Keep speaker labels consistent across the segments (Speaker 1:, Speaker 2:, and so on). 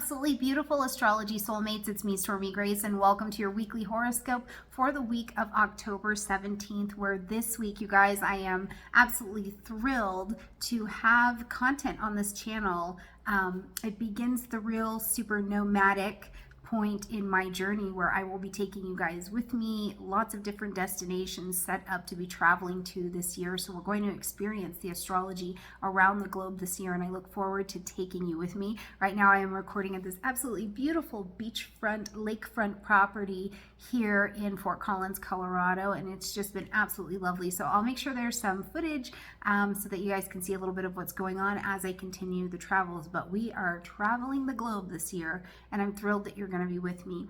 Speaker 1: absolutely beautiful astrology soulmates. It's me, Stormie Grace, and welcome to your weekly horoscope for the week of October 17th, where this week, you guys, I am absolutely thrilled to have content on this channel. It begins the real super nomadic point in my journey where I will be taking you guys with me, lots of different destinations set up to be traveling to this year. So we're going to experience the astrology around the globe this year, and I look forward to taking you with me. Right now I am recording at this absolutely beautiful beachfront, lakefront property here in Fort Collins, Colorado, and it's just been absolutely lovely. So I'll make sure there's some footage so that you guys can see a little bit of what's going on as I continue the travels. But we are traveling the globe this year, and I'm thrilled that you're going to be with me.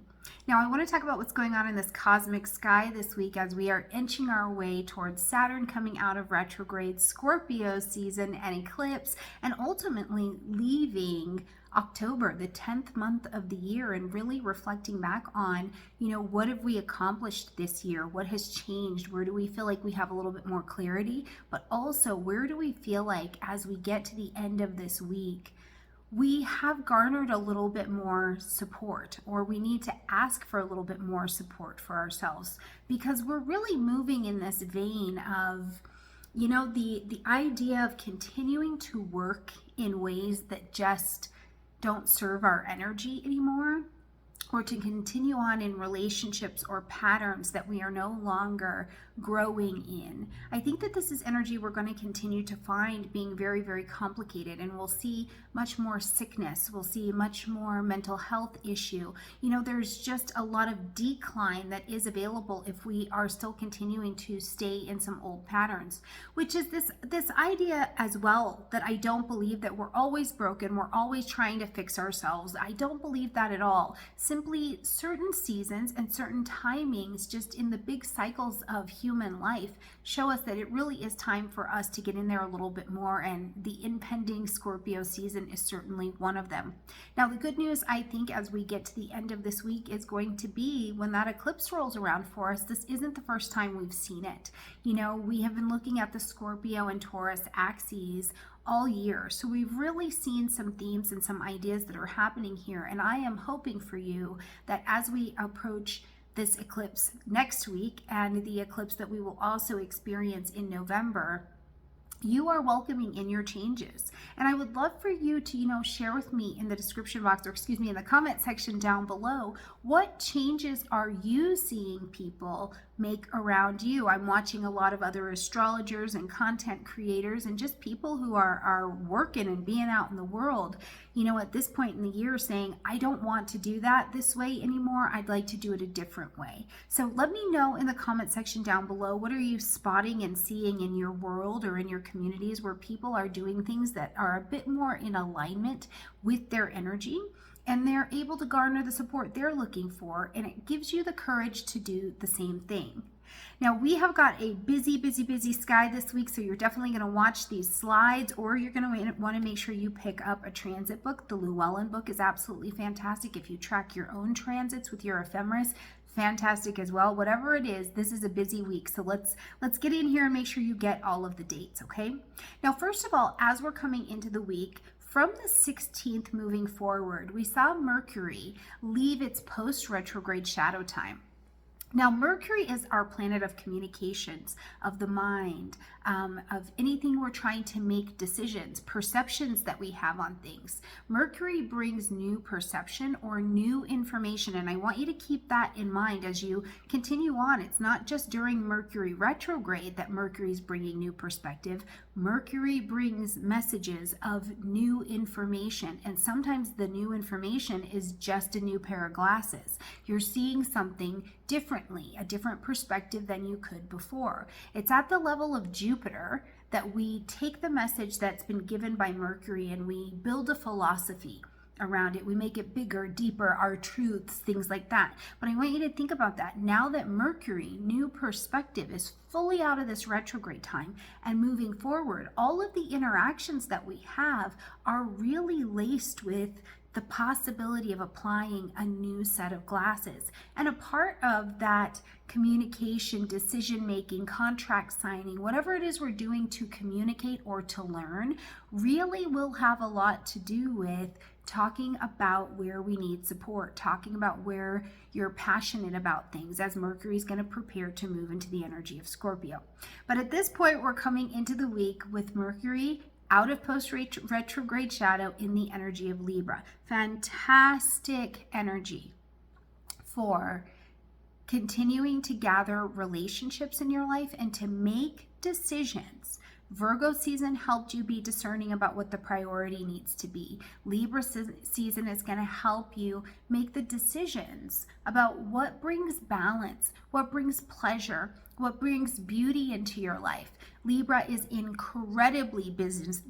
Speaker 1: Now, I want to talk about what's going on in this cosmic sky this week as we are inching our way towards Saturn coming out of retrograde, Scorpio season and eclipse, and ultimately leaving October, the 10th month of the year, and really reflecting back on, what have we accomplished this year? What has changed? Where do we feel like we have a little bit more clarity? But also, where do we feel like as we get to the end of this week, we have garnered a little bit more support, or we need to ask for a little bit more support for ourselves, because we're really moving in this vein of, the idea of continuing to work in ways that just don't serve our energy anymore, or to continue on in relationships or patterns that we are no longer growing in. I think that this is energy we're going to continue to find being very, very complicated, and we'll see much more sickness. We'll see much more mental health issue. There's just a lot of decline that is available if we are still continuing to stay in some old patterns, which is this idea as well that I don't believe that we're always broken, we're always trying to fix ourselves. I don't believe that at all. Simply certain seasons and certain timings just in the big cycles of human life show us that it really is time for us to get in there a little bit more, and the impending Scorpio season is certainly one of them. Now, the good news, I think, as we get to the end of this week is going to be when that eclipse rolls around for us. This isn't the first time we've seen it. We have been looking at the Scorpio and Taurus axes all year. So we've really seen some themes and some ideas that are happening here. And I am hoping for you that as we approach this eclipse next week and the eclipse that we will also experience in November, you are welcoming in your changes. And I would love for you to, share with me in the description box, or in the comment section down below, what changes are you seeing people make around you? I'm watching a lot of other astrologers and content creators and just people who are working and being out in the world, at this point in the year saying, I don't want to do that this way anymore. I'd like to do it a different way. So let me know in the comment section down below, what are you spotting and seeing in your world or in your communities where people are doing things that are a bit more in alignment with their energy, and they're able to garner the support they're looking for, and it gives you the courage to do the same thing. Now, we have got a busy, busy, busy sky this week, so you're definitely going to watch these slides, or you're going to want to make sure you pick up a transit book. The Llewellyn book is absolutely fantastic if you track your own transits with your ephemeris. Fantastic as well. Whatever it is, this is a busy week, so let's get in here and make sure you get all of the dates, okay? Now, first of all, as we're coming into the week, from the 16th moving forward, we saw Mercury leave its post-retrograde shadow time. Now, Mercury is our planet of communications, of the mind, of anything we're trying to make decisions, perceptions that we have on things. Mercury brings new perception or new information, and I want you to keep that in mind as you continue on. It's not just during Mercury retrograde that Mercury is bringing new perspective. Mercury brings messages of new information, and sometimes the new information is just a new pair of glasses. You're seeing something differently, a different perspective than you could before. It's at the level of Jupiter that we take the message that's been given by Mercury and we build a philosophy around it. We make it bigger, deeper, our truths, things like that. But I want you to think about that. Now that Mercury, new perspective, is fully out of this retrograde time and moving forward, all of the interactions that we have are really laced with the possibility of applying a new set of glasses. And a part of that communication, decision making, contract signing, whatever it is we're doing to communicate or to learn, really will have a lot to do with talking about where we need support, talking about where you're passionate about things, as Mercury is going to prepare to move into the energy of Scorpio. But at this point, we're coming into the week with Mercury out of post-retrograde shadow in the energy of Libra. Fantastic energy for continuing to gather relationships in your life and to make decisions. Virgo season helped you be discerning about what the priority needs to be. Libra season is going to help you make the decisions about what brings balance, what brings pleasure, what brings beauty into your life. Libra is incredibly business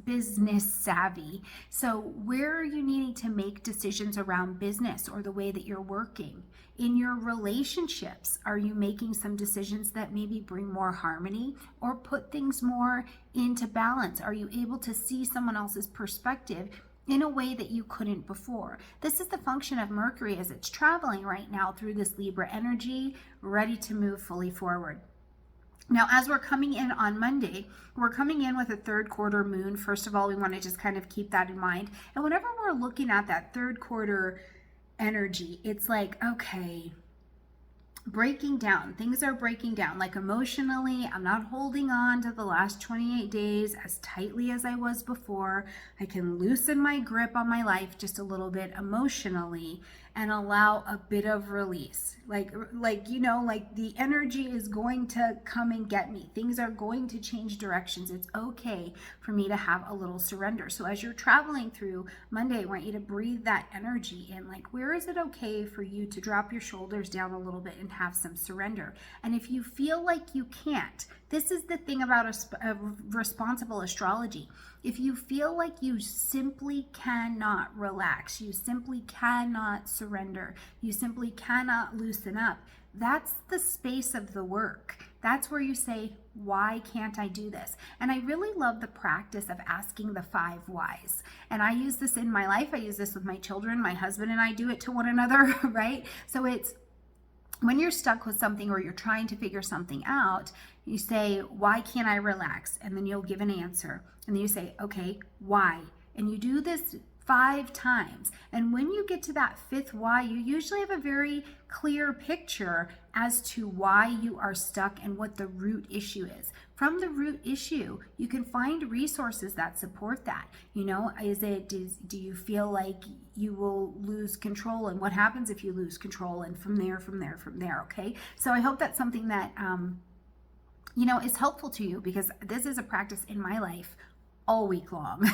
Speaker 1: savvy. So where are you needing to make decisions around business or the way that you're working? In your relationships, are you making some decisions that maybe bring more harmony or put things more into balance? Are you able to see someone else's perspective in a way that you couldn't before? This is the function of Mercury as it's traveling right now through this Libra energy, ready to move fully forward. Now, as we're coming in on Monday, we're coming in with a third quarter moon. First of all, we want to just kind of keep that in mind. And whenever we're looking at that third quarter energy, it's like, okay, breaking down. Things are breaking down. Like emotionally, I'm not holding on to the last 28 days as tightly as I was before. I can loosen my grip on my life just a little bit emotionally and allow a bit of release. Like the energy is going to come and get me. Things are going to change directions. It's okay for me to have a little surrender. So as you're traveling through Monday, I want you to breathe that energy in. Like, where is it okay for you to drop your shoulders down a little bit and have some surrender? And if you feel like you can't, this is the thing about a responsible astrology. If you feel like you simply cannot relax, you simply cannot surrender, you simply cannot loosen up, that's the space of the work. That's where you say, why can't I do this? And I really love the practice of asking the 5 whys. And I use this in my life. I use this with my children. My husband and I do it to one another, right? So it's when you're stuck with something or you're trying to figure something out, you say, why can't I relax? And then you'll give an answer. And then you say, okay, why? And you do this 5 times. And when you get to that 5th why, you usually have a very clear picture as to why you are stuck and what the root issue is. From the root issue, you can find resources that support that. You know, do you feel like you will lose control, and what happens if you lose control, and from there, okay? So I hope that's something that, is helpful to you, because this is a practice in my life all week long,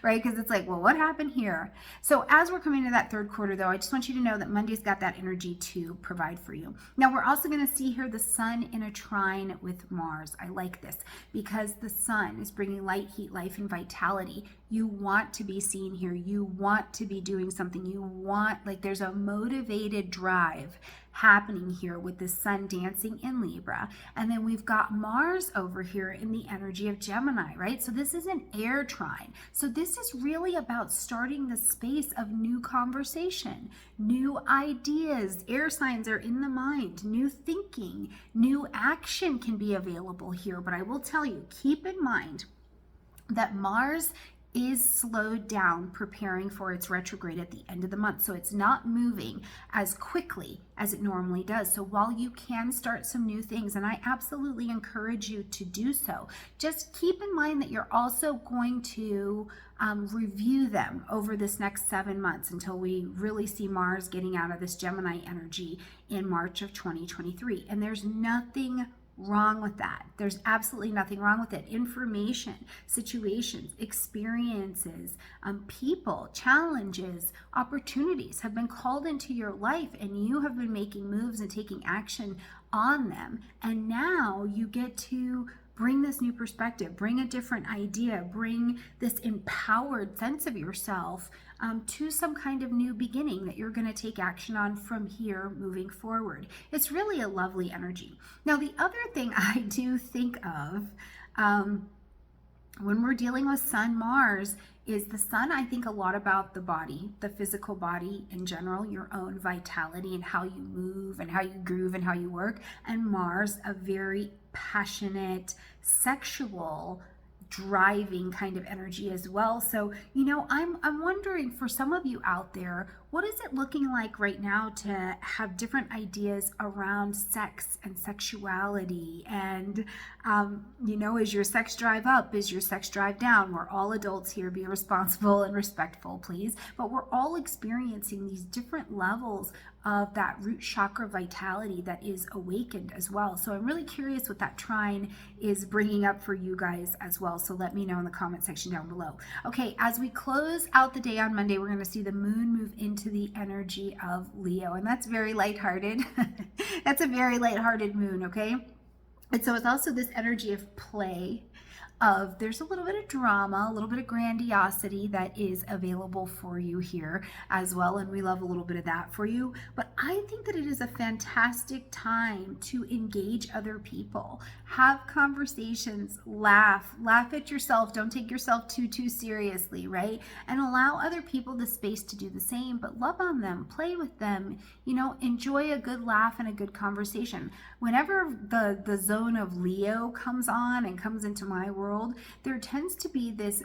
Speaker 1: right? Because it's like, well, what happened here? So as we're coming to that third quarter, though, I just want you to know that Monday's got that energy to provide for you. Now, we're also going to see here the sun in a trine with Mars. I like this because the sun is bringing light, heat, life, and vitality. You want to be seen here. You want to be doing something. You want, there's a motivated drive happening here with the sun dancing in Libra. And then we've got Mars over here in the energy of Gemini, right? So this is an air trine. So this is really about starting the space of new conversation, new ideas. Air signs are in the mind, new thinking, new action can be available here. But I will tell you, keep in mind that Mars is slowed down preparing for its retrograde at the end of the month. So it's not moving as quickly as it normally does. So while you can start some new things, and I absolutely encourage you to do so, just keep in mind that you're also going to review them over this next 7 months until we really see Mars getting out of this Gemini energy in March of 2023. And there's nothing wrong with that. There's absolutely nothing wrong with it. Information, situations, experiences, people, challenges, opportunities have been called into your life, and you have been making moves and taking action on them. And now you get to bring this new perspective, bring a different idea, bring this empowered sense of yourself to some kind of new beginning that you're going to take action on from here moving forward. It's really a lovely energy. Now, the other thing I do think of when we're dealing with Sun Mars, is the Sun, I think, a lot about the body, the physical body in general, your own vitality and how you move and how you groove and how you work. And Mars, a very passionate, sexual, driving kind of energy as well. So, I'm wondering, for some of you out there, what is it looking like right now to have different ideas around sex and sexuality? And, is your sex drive up? Is your sex drive down? We're all adults here. Be responsible and respectful, please. But we're all experiencing these different levels of that root chakra vitality that is awakened as well. So I'm really curious what that trine is bringing up for you guys as well. So let me know in the comment section down below. Okay, as we close out the day on Monday, we're going to see the moon move into the energy of Leo, and that's very lighthearted. That's a very lighthearted moon, okay? And so it's also this energy of play, of there's a little bit of drama, a little bit of grandiosity that is available for you here as well, and we love a little bit of that for you. But I think that it is a fantastic time to engage other people, have conversations, laugh at yourself, don't take yourself too seriously, right? And allow other people the space to do the same, but love on them, play with them, enjoy a good laugh and a good conversation. Whenever the zone of Leo comes on and comes into my world, there tends to be this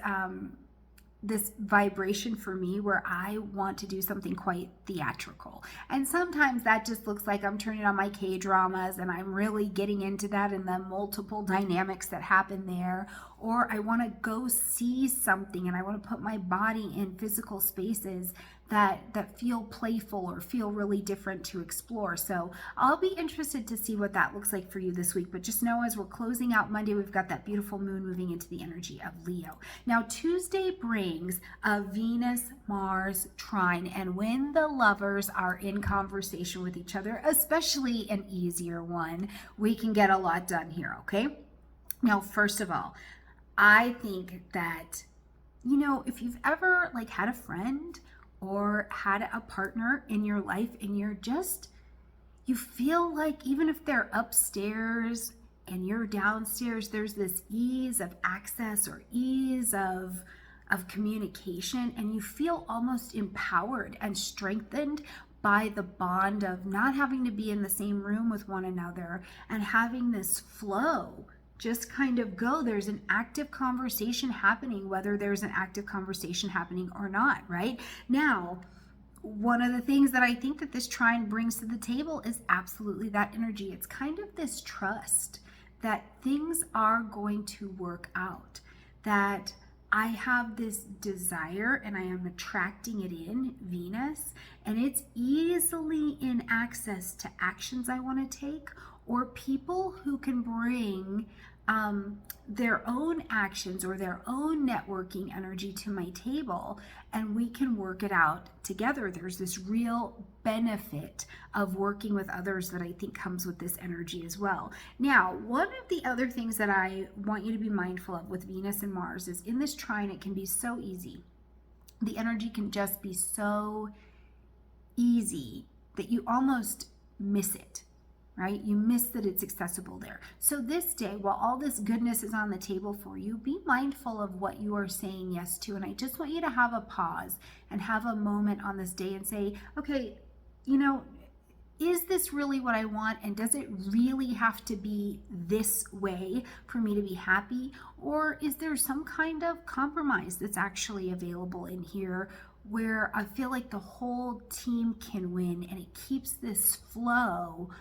Speaker 1: vibration for me where I want to do something quite theatrical. And sometimes that just looks like I'm turning on my K-dramas and I'm really getting into that and the multiple dynamics that happen there. Or I want to go see something and I want to put my body in physical spaces that feel playful or feel really different to explore. So I'll be interested to see what that looks like for you this week. But just know, as we're closing out Monday, we've got that beautiful moon moving into the energy of Leo. Now, Tuesday brings a Venus-Mars trine. And when the lovers are in conversation with each other, especially an easier one, we can get a lot done here, okay? Now, first of all, I think that, if you've ever had a friend or had a partner in your life and you feel like even if they're upstairs and you're downstairs, there's this ease of access or ease of communication, and you feel almost empowered and strengthened by the bond of not having to be in the same room with one another and having this flow just kind of go. There's an active conversation happening, whether there's an active conversation happening or not, right? Now, one of the things that I think that this trine brings to the table is absolutely that energy. It's kind of this trust that things are going to work out, that I have this desire and I am attracting it in Venus, and it's easily in access to actions I want to take, or people who can bring their own actions or their own networking energy to my table, and we can work it out together. There's this real benefit of working with others that I think comes with this energy as well. Now, one of the other things that I want you to be mindful of with Venus and Mars is in this trine, it can be so easy. The energy can just be so easy that you almost miss it. Right? You miss that it's accessible there. So this day, while all this goodness is on the table for you, be mindful of what you are saying yes to. And I just want you to have a pause and have a moment on this day and say, okay, is this really what I want? And does it really have to be this way for me to be happy? Or is there some kind of compromise that's actually available in here where I feel like the whole team can win, and it keeps this flow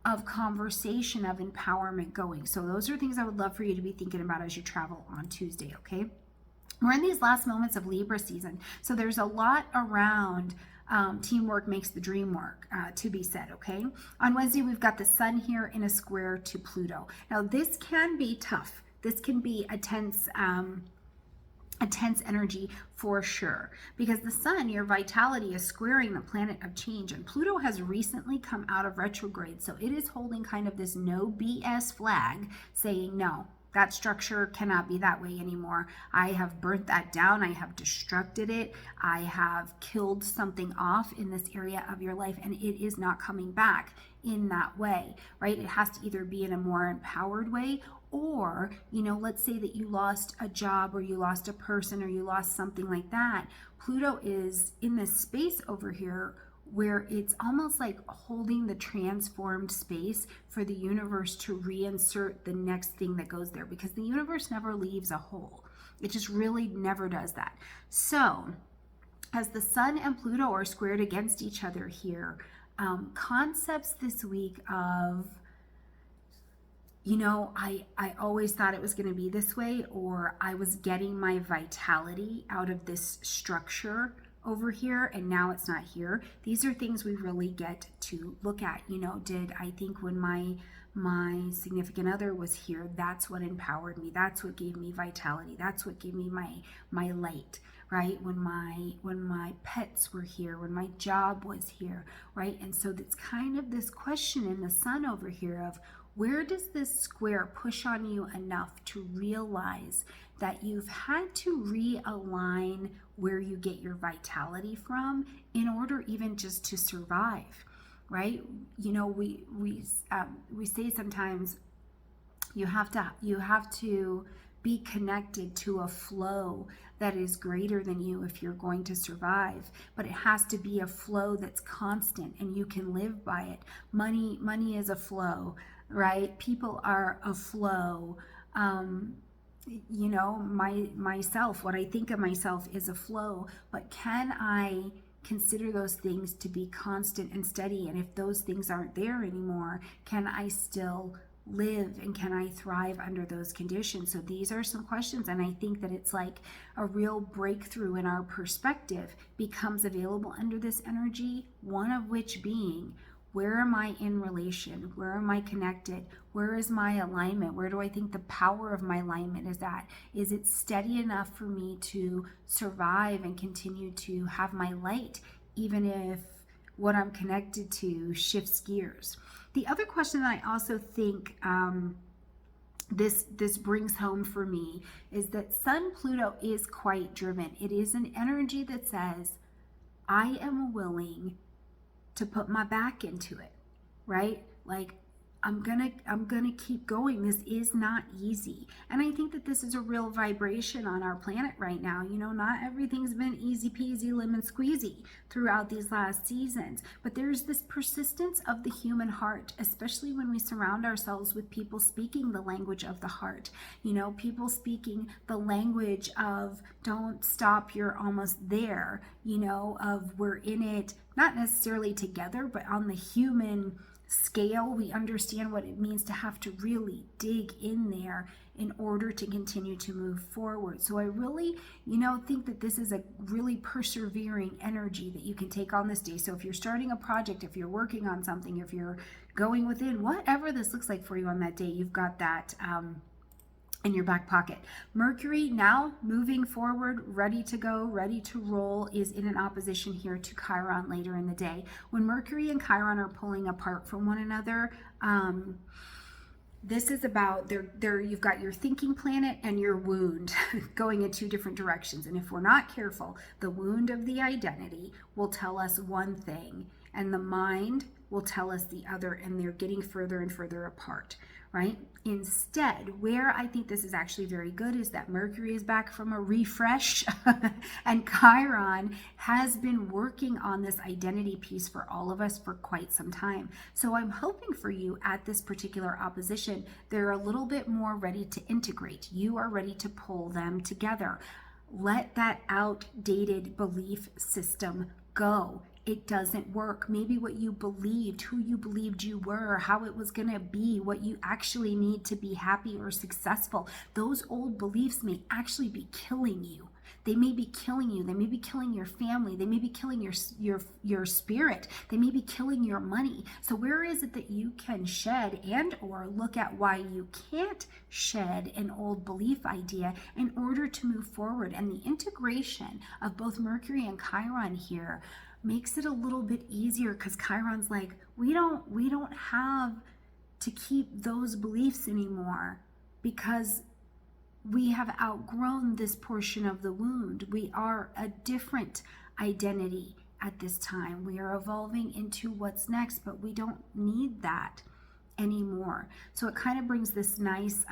Speaker 1: of conversation, of empowerment going? So those are things I would love for you to be thinking about as you travel on Tuesday, okay? We're in these last moments of Libra season, so there's a lot around teamwork makes the dream work to be said, okay? On Wednesday, we've got the sun here in a square to Pluto. Now, this can be tough. This can be a tense energy for sure, because the sun, your vitality, is squaring the planet of change, and Pluto has recently come out of retrograde, so it is holding kind of this no BS flag saying, no, that structure cannot be that way anymore. I have burnt that down. I have destructed it. I have killed something off in this area of your life, and it is not coming back in that way, right? It has to either be in a more empowered way, Or, you know, let's say that you lost a job or you lost a person or you lost something like that. Pluto is in this space over here where it's almost like holding the transformed space for the universe to reinsert the next thing that goes there, because the universe never leaves a hole. It just really never does that. So as the Sun and Pluto are squared against each other here, concepts this week of, you know, I always thought it was going to be this way, or I was getting my vitality out of this structure over here and now it's not here. These are things we really get to look at. You know, did I think when my significant other was here, that's what empowered me, that's what gave me vitality, that's what gave me my light, right? When my pets were here, when my job was here, right? And so that's kind of this question in the Sun over here of, where does this square push on you enough to realize that you've had to realign where you get your vitality from in order even just to survive, right? You know, we say sometimes you have to be connected to a flow that is greater than you if you're going to survive, but it has to be a flow that's constant and you can live by it. Money is a flow, right? People are a flow. You know, myself, what I think of myself is a flow, but can I consider those things to be constant and steady? And if those things aren't there anymore, can I still live and can I thrive under those conditions? So these are some questions, and I think that it's like a real breakthrough in our perspective becomes available under this energy, one of which being, where am I in relation? Where am I connected? Where is my alignment? Where do I think the power of my alignment is at? Is it steady enough for me to survive and continue to have my light, even if what I'm connected to shifts gears? The other question that I also think this brings home for me is that Sun Pluto is quite driven. It is an energy that says, I am willing to put my back into it, right? Like, I'm gonna keep going. This is not easy. And I think that this is a real vibration on our planet right now. You know, not everything's been easy peasy lemon squeezy throughout these last seasons, but there's this persistence of the human heart, especially when we surround ourselves with people speaking the language of the heart. You know, people speaking the language of don't stop, you're almost there, you know, of we're in it, not necessarily together, but on the human scale, we understand what it means to have to really dig in there in order to continue to move forward. So I really, you know, think that this is a really persevering energy that you can take on this day. So if you're starting a project, if you're working on something, if you're going within, whatever this looks like for you on that day, you've got that in your back pocket. Mercury, now moving forward, ready to go, ready to roll, is in an opposition here to Chiron later in the day. When Mercury and Chiron are pulling apart from one another, this is about you've got your thinking planet and your wound going in two different directions. And if we're not careful, the wound of the identity will tell us one thing and the mind will tell us the other, and they're getting further and further apart, right? Instead, where I think this is actually very good is that Mercury is back from a refresh and Chiron has been working on this identity piece for all of us for quite some time. So I'm hoping for you at this particular opposition, they're a little bit more ready to integrate. You are ready to pull them together. Let that outdated belief system go. It doesn't work. Maybe what you believed, who you believed you were, how it was going to be, what you actually need to be happy or successful, those old beliefs may actually be killing you. They may be killing you. They may be killing your family. They may be killing your spirit. They may be killing your money. So where is it that you can shed and or look at why you can't shed an old belief idea in order to move forward? And the integration of both Mercury and Chiron here makes it a little bit easier, because Chiron's like, we don't have to keep those beliefs anymore because we have outgrown this portion of the wound. We are a different identity at this time. We are evolving into what's next, but we don't need that anymore. So it kind of brings this nice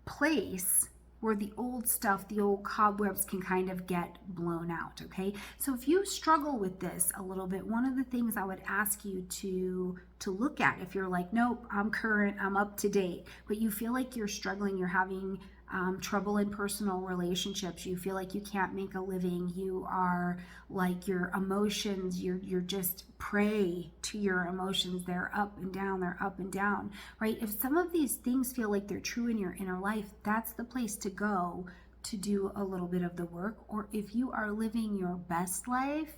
Speaker 1: place where the old stuff, the old cobwebs can kind of get blown out, okay? So if you struggle with this a little bit, one of the things I would ask you to look at, if you're like, nope, I'm current, I'm up to date, but you feel like you're struggling, you're having trouble in personal relationships, you feel like you can't make a living, you are like your emotions, you're just prey to your emotions, they're up and down, right? If some of these things feel like they're true in your inner life, that's the place to go to do a little bit of the work. Or if you are living your best life,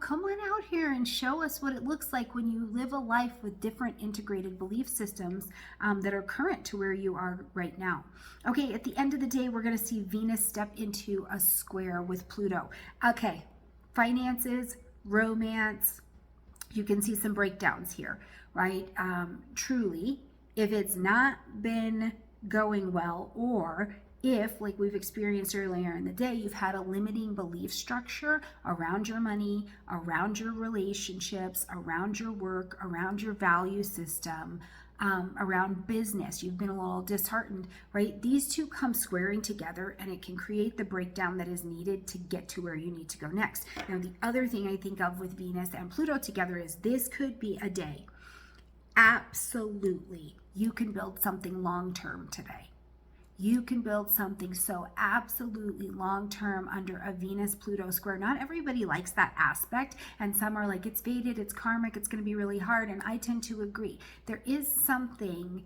Speaker 1: come on out here and show us what it looks like when you live a life with different integrated belief systems that are current to where you are right now. Okay, at the end of the day, we're going to see Venus step into a square with Pluto. Okay, finances, romance, you can see some breakdowns here, right? Truly, if it's not been going well, or if, like we've experienced earlier in the day, you've had a limiting belief structure around your money, around your relationships, around your work, around your value system, around business, you've been a little disheartened, right? These two come squaring together and it can create the breakdown that is needed to get to where you need to go next. Now, the other thing I think of with Venus and Pluto together is this could be a day. Absolutely, you can build something long-term today. You can build something so absolutely long-term under a Venus-Pluto square. Not everybody likes that aspect, and some are like, it's fated, it's karmic, it's going to be really hard, and I tend to agree. There is something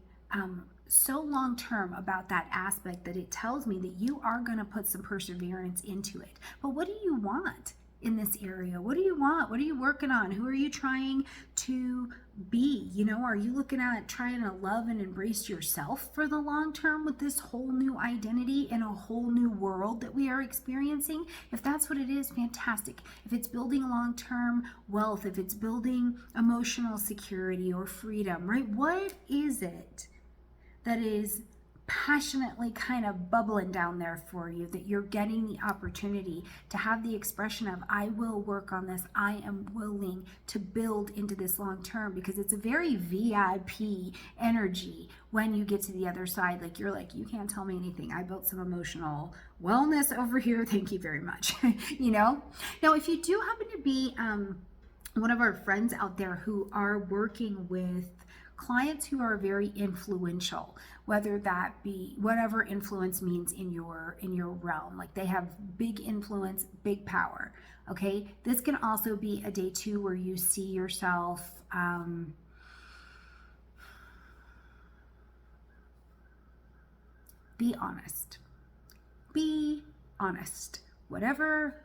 Speaker 1: so long-term about that aspect that it tells me that you are going to put some perseverance into it. But what do you want in this area? What do you want? What are you working on? Who are you trying to be? Are you looking at trying to love and embrace yourself for the long term with this whole new identity in a whole new world that we are experiencing? If that's what it is, fantastic. If it's building long-term wealth, if it's building emotional security or freedom, right? What is it that is passionately kind of bubbling down there for you, that you're getting the opportunity to have the expression of, I will work on this, I am willing to build into this long term? Because it's a very VIP energy when you get to the other side. Like, you're like, you can't tell me anything, I built some emotional wellness over here, thank you very much. Now if you do happen to be one of our friends out there who are working with clients who are very influential, whether that be whatever influence means in your realm, like they have big influence, big power, okay? This can also be a day too where you see yourself be honest.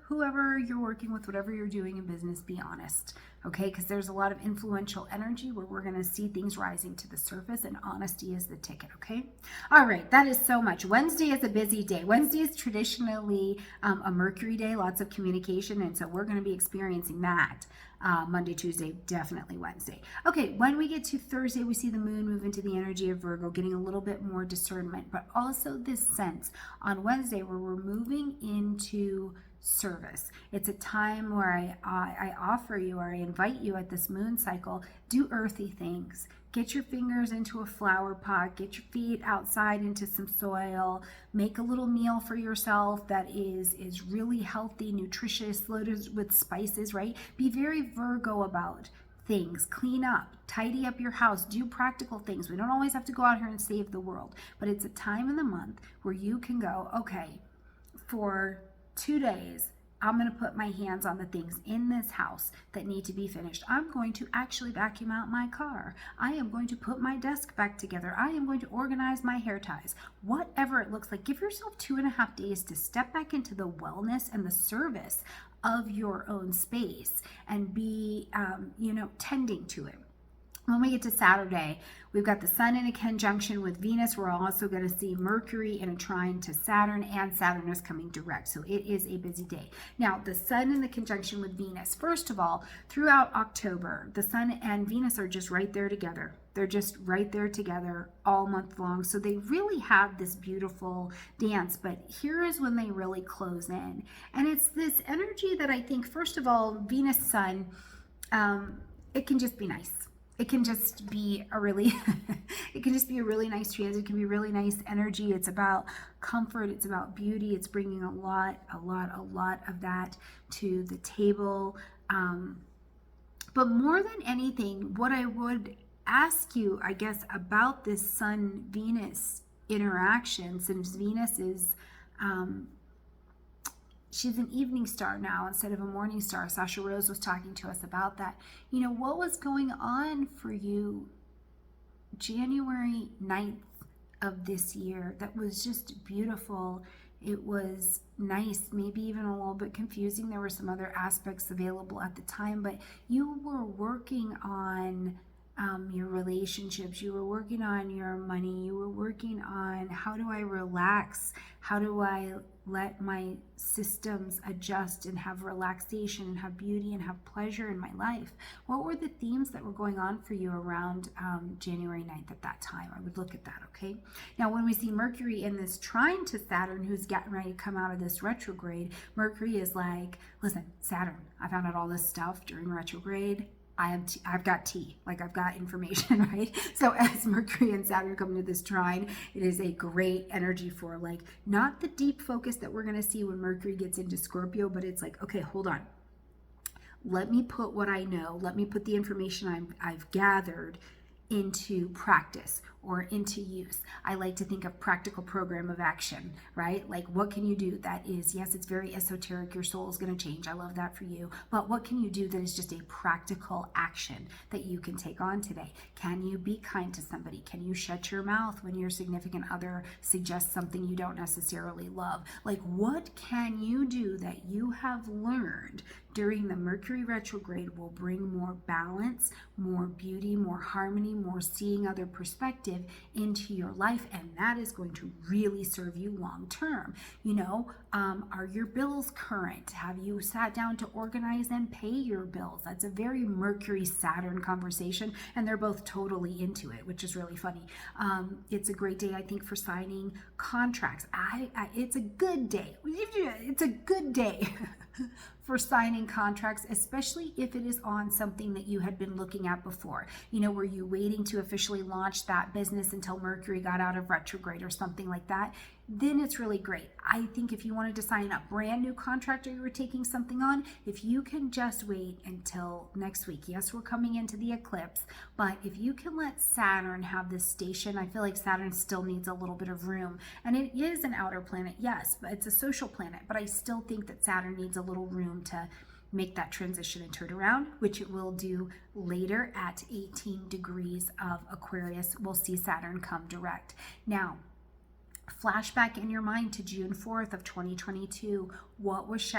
Speaker 1: Whoever you're working with, whatever you're doing in business, be honest, okay? Because there's a lot of influential energy where we're going to see things rising to the surface, and honesty is the ticket, okay? All right, that is so much. Wednesday is a busy day. Wednesday is traditionally a Mercury day, lots of communication, and so we're going to be experiencing that. Monday, Tuesday, definitely Wednesday. Okay, when we get to Thursday, we see the moon move into the energy of Virgo, getting a little bit more discernment, but also this sense on Wednesday where we're moving into service. It's a time where I offer you, or I invite you at this moon cycle, do earthy things. Get your fingers into a flower pot, get your feet outside into some soil, make a little meal for yourself that is really healthy, nutritious, loaded with spices, right? Be very Virgo about things. Clean up, tidy up your house, do practical things. We don't always have to go out here and save the world, but it's a time in the month where you can go, okay, for 2 days, I'm going to put my hands on the things in this house that need to be finished. I'm going to actually vacuum out my car. I am going to put my desk back together. I am going to organize my hair ties. Whatever it looks like, give yourself 2.5 days to step back into the wellness and the service of your own space and be, tending to it. When we get to Saturday, we've got the sun in a conjunction with Venus. We're also going to see Mercury in a trine to Saturn, and Saturn is coming direct. So it is a busy day. Now, the sun in the conjunction with Venus. First of all, throughout October, the sun and Venus are just right there together. They're just right there together all month long. So they really have this beautiful dance. But here is when they really close in. And it's this energy that I think, first of all, Venus, sun, it can just be nice. It can just be a really, it can just be a really nice transit. It can be really nice energy. It's about comfort. It's about beauty. It's bringing a lot of that to the table. But more than anything, what I would ask you, I guess, about this Sun-Venus interaction, since Venus is, she's an evening star now instead of a morning star. Sasha Rose was talking to us about that. You know, what was going on for you January 9th of this year that was just beautiful? It was nice, maybe even a little bit confusing. There were some other aspects available at the time, but you were working on your relationships, you were working on your money, you were working on how do I relax, how do I let my systems adjust and have relaxation and have beauty and have pleasure in my life. What were the themes that were going on for you around January 9th at that time? I would look at that, okay? Now, when we see Mercury in this trine to Saturn, who's getting ready to come out of this retrograde, Mercury is like, listen, Saturn, I found out all this stuff during retrograde. I've got tea, like I've got information, right? So as Mercury and Saturn come into this trine, it is a great energy for like, not the deep focus that we're going to see when Mercury gets into Scorpio, but it's like, okay, hold on. Let me put what I know, let me put the information I've gathered into practice or into use. I like to think of practical program of action, right? Like what can you do that is, yes, it's very esoteric, your soul is going to change. I love that for you. But what can you do that is just a practical action that you can take on today? Can you be kind to somebody? Can you shut your mouth when your significant other suggests something you don't necessarily love? Like what can you do that you have learned during the Mercury retrograde will bring more balance, more beauty, more harmony, more seeing other perspective into your life, and that is going to really serve you long term. You know, are your bills current? Have you sat down to organize and pay your bills? That's a very Mercury Saturn conversation, and they're both totally into it, which is really funny. It's a great day, I think, for signing contracts. It's a good day. It's a good day for signing contracts, especially if it is on something that you had been looking at before. You know, were you waiting to officially launch that business until Mercury got out of retrograde or something like that? Then it's really great. I think if you wanted to sign a brand new contract or you were taking something on, if you can just wait until next week. Yes, we're coming into the eclipse, but if you can let Saturn have this station, I feel like Saturn still needs a little bit of room. And it is an outer planet, yes, but it's a social planet. But I still think that Saturn needs a little room to make that transition and turn around, which it will do later at 18 degrees of Aquarius. We'll see Saturn come direct. Now, flashback in your mind to June 4th of 2022. What was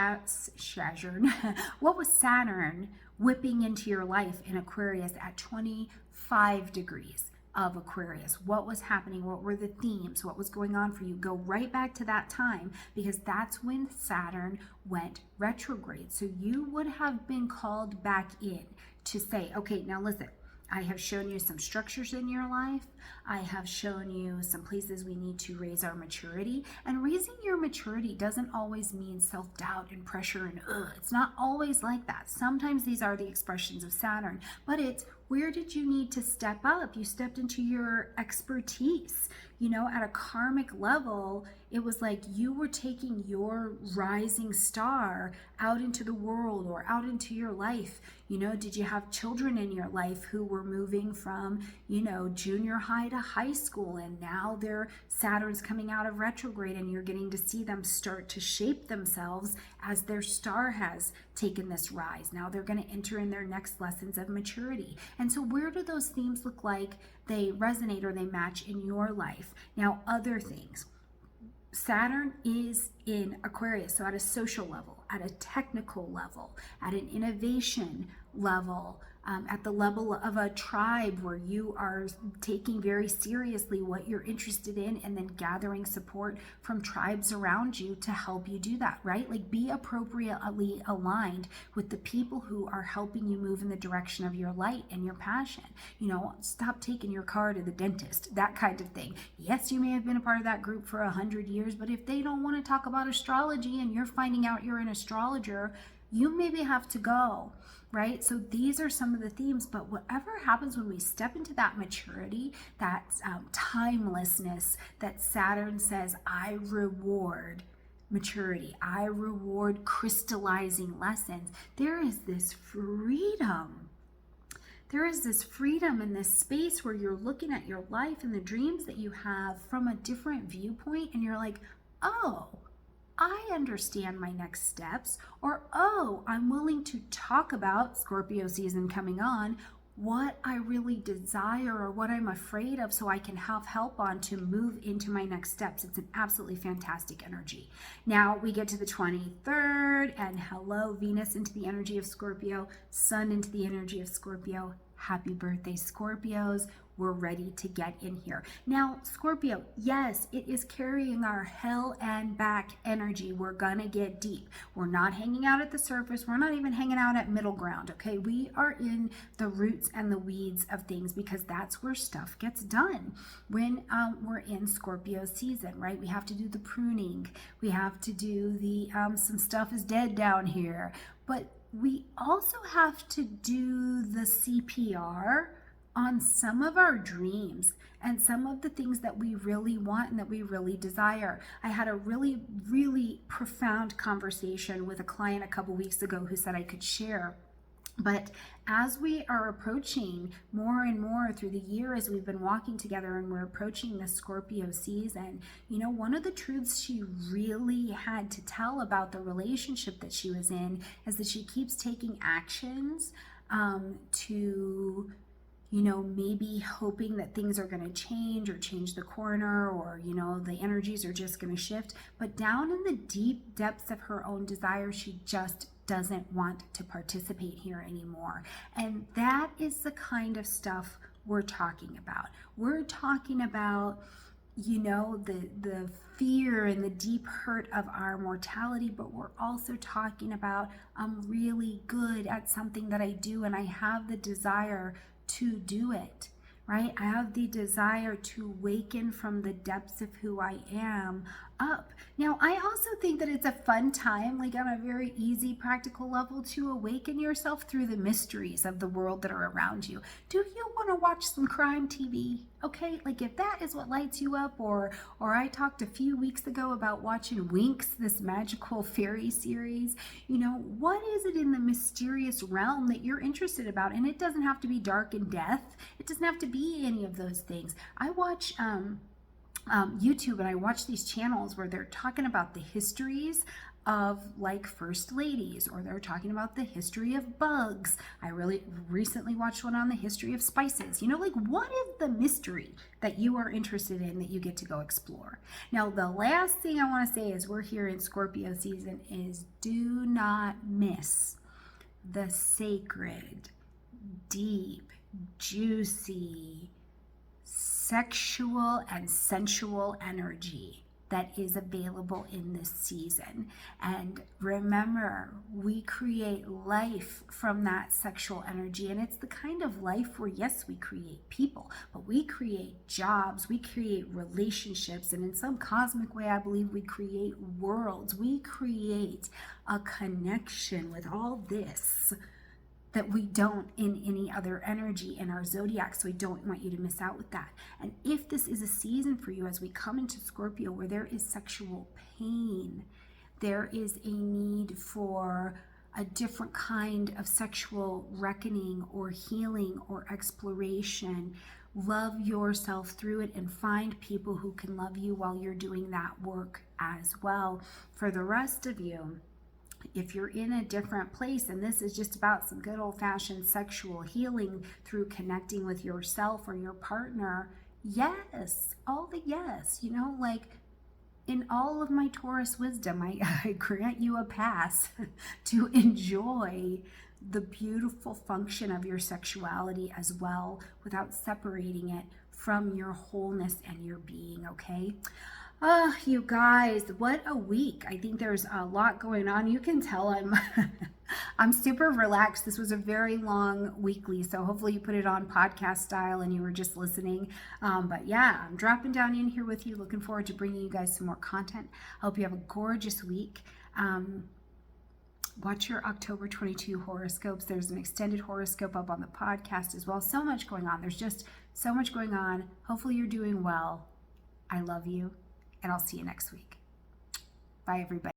Speaker 1: what was Saturn whipping into your life in Aquarius at 25 degrees of Aquarius? What was happening? What were the themes? What was going on for you? Go right back to that time, because that's when Saturn went retrograde. So you would have been called back in to say, okay, now listen, I have shown you some structures in your life. I have shown you some places we need to raise our maturity. And raising your maturity doesn't always mean self-doubt and pressure and it's not always like that. Sometimes these are the expressions of Saturn, but it's where did you need to step up? You stepped into your expertise. You know, at a karmic level, it was like you were taking your rising star out into the world or out into your life. You know, did you have children in your life who were moving from, you know, junior high to high school, and now their Saturn's coming out of retrograde and you're getting to see them start to shape themselves as their star has taken this rise. Now they're going to enter in their next lessons of maturity. And so where do those themes look like they resonate or they match in your life? Now, other things. Saturn is in Aquarius, so at a social level, at a technical level, at an innovation level, at the level of a tribe where you are taking very seriously what you're interested in and then gathering support from tribes around you to help you do that, right? Like be appropriately aligned with the people who are helping you move in the direction of your light and your passion. You know, stop taking your car to the dentist, that kind of thing. Yes, you may have been a part of that group for 100 years, but if they don't want to talk about astrology and you're finding out you're an astrologer, You maybe have to go, right? So these are some of the themes, but whatever happens when we step into that maturity, that timelessness that Saturn says, I reward maturity, I reward crystallizing lessons. There is this freedom. There is this freedom in this space where you're looking at your life and the dreams that you have from a different viewpoint, and you're like, oh, I understand my next steps, or oh, I'm willing to talk about, Scorpio season coming on, what I really desire or what I'm afraid of, so I can have help on to move into my next steps. It's an absolutely fantastic energy. Now we get to the 23rd, and hello, Venus into the energy of Scorpio, Sun into the energy of Scorpio. Happy birthday, Scorpios. We're ready to get in here. Now, Scorpio, yes, it is carrying our hell and back energy. We're gonna get deep. We're not hanging out at the surface. We're not even hanging out at middle ground, okay? We are in the roots and the weeds of things, because that's where stuff gets done when we're in Scorpio season, right? We have to do the pruning. We have to do the, some stuff is dead down here. But we also have to do the CPR on some of our dreams and some of the things that we really want and that we really desire. I had a really, really profound conversation with a client a couple weeks ago who said I could share. But as we are approaching more and more through the year, as we've been walking together and we're approaching the Scorpio season, you know, one of the truths she really had to tell about the relationship that she was in is that she keeps taking actions to, you know, maybe hoping that things are going to change or change the corner, or, you know, the energies are just going to shift. But down in the deep depths of her own desire, she just doesn't want to participate here anymore. And that is the kind of stuff we're talking about. We're talking about, you know, the fear and the deep hurt of our mortality, but we're also talking about, I'm really good at something that I do and I have the desire to do it, right? I have the desire to awaken from the depths of who I am up. Now, I also think that it's a fun time, like on a very easy, practical level, to awaken yourself through the mysteries of the world that are around you. Do you want to watch some crime TV? Okay, like if that is what lights you up, or I talked a few weeks ago about watching Winx, this magical fairy series, you know, what is it in the mysterious realm that you're interested about? And it doesn't have to be dark and death. It doesn't have to be any of those things. I watch YouTube, and I watch these channels where they're talking about the histories of like first ladies, or they're talking about the history of bugs. I really recently watched one on the history of spices. You know, like what is the mystery that you are interested in that you get to go explore? Now, the last thing I want to say is we're here in Scorpio season is do not miss the sacred, deep, juicy, sexual and sensual energy that is available in this season. And remember, we create life from that sexual energy, and it's the kind of life where, yes, we create people, but we create jobs, we create relationships, and in some cosmic way, I believe we create worlds. We create a connection with all this that we don't in any other energy in our zodiac. So I don't want you to miss out with that. And if this is a season for you as we come into Scorpio where there is sexual pain, there is a need for a different kind of sexual reckoning or healing or exploration, love yourself through it and find people who can love you while you're doing that work as well. For the rest of you, if you're in a different place and this is just about some good old-fashioned sexual healing through connecting with yourself or your partner, yes, all the yes, you know, like in all of my Taurus wisdom, I grant you a pass to enjoy the beautiful function of your sexuality as well without separating it from your wholeness and your being, okay? You guys, what a week. I think there's a lot going on. You can tell I'm super relaxed. This was a very long weekly, so hopefully you put it on podcast style and you were just listening. But yeah, I'm dropping down in here with you. Looking forward to bringing you guys some more content. I hope you have a gorgeous week. watch your October 22 horoscopes. There's an extended horoscope up on the podcast as well. So much going on. There's just so much going on. Hopefully you're doing well. I love you, and I'll see you next week. Bye, everybody.